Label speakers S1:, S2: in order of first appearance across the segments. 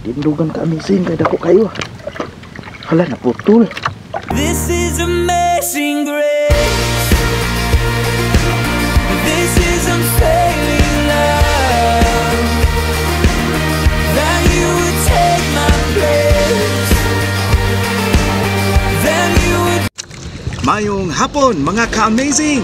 S1: Tindugan ka amazing kay dako kayo. Hala na putol.
S2: This is amazing grace. This is unfailing love. That you would take my place. That you would...
S3: Mayong hapon mga ka-amazing!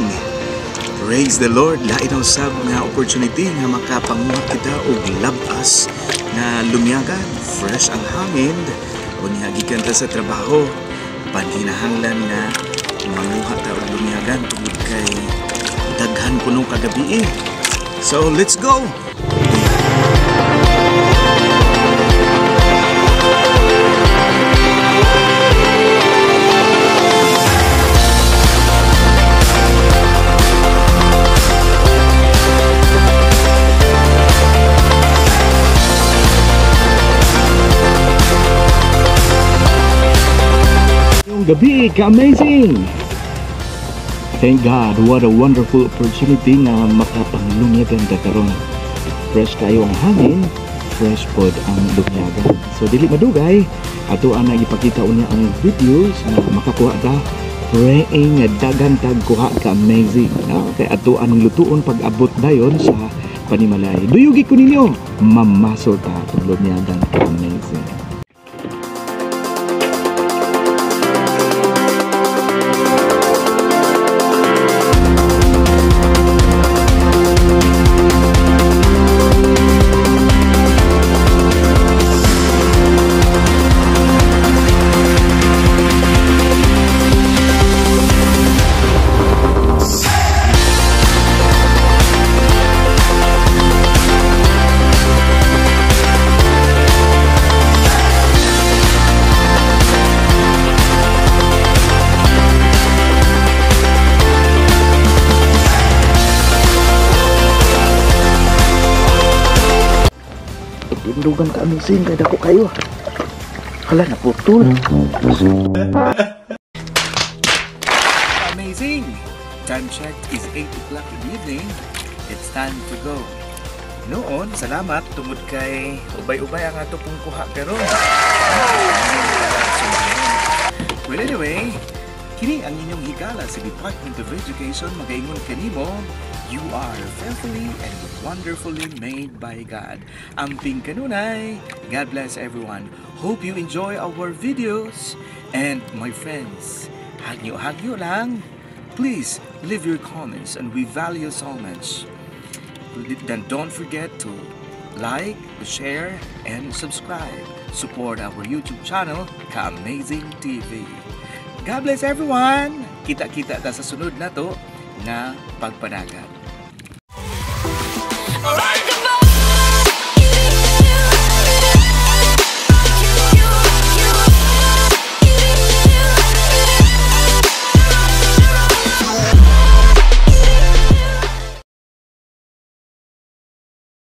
S3: Praise the Lord! Lain ang sab nga opportunity nga makapanguha kita og labas na lumyagan, fresh ang hangin, unya gikan ta sa trabaho, panhinahanglan nga manguha ta og lumyagan tungod kay daghan punong kagabi. So let's go!
S1: Gabi ka-amazing! Thank God, what a wonderful opportunity nga makapanglunyagan ta karon. Fresh kayo ang hangin, fresh pod ang lunyagan. So dili madugay, ato ana ipakita unya ang videos na makakuha ta praying nga dagan tag kuha ka-amazing. Kay ato anong lutuon pag abot dayon sa panimalay. Duyugi ko ninyo, mamasol ta ang lunyagan ka-amazing. Tindugan ka amazing kay dako kayo. Hala na putol.
S3: Amazing! Time check is 8 o'clock in the evening. It's time to go. Noon, salamat tungod kay ubay-ubay ang ato pong kuha karon. Well anyway, kini ang inyong higala sa Department of Education magaingon kanimo, you are fearfully and wonderfully made by God. Amping kanunay. God bless everyone. Hope you enjoy our videos. And my friends, hagyo lang. Please leave your comments and we value so much. Then don't forget to like, share, and subscribe. Support our YouTube channel, Ka-Amazing TV. God bless everyone! Kita-kita ta sa sunod na to na pagpanagan.
S2: Alright!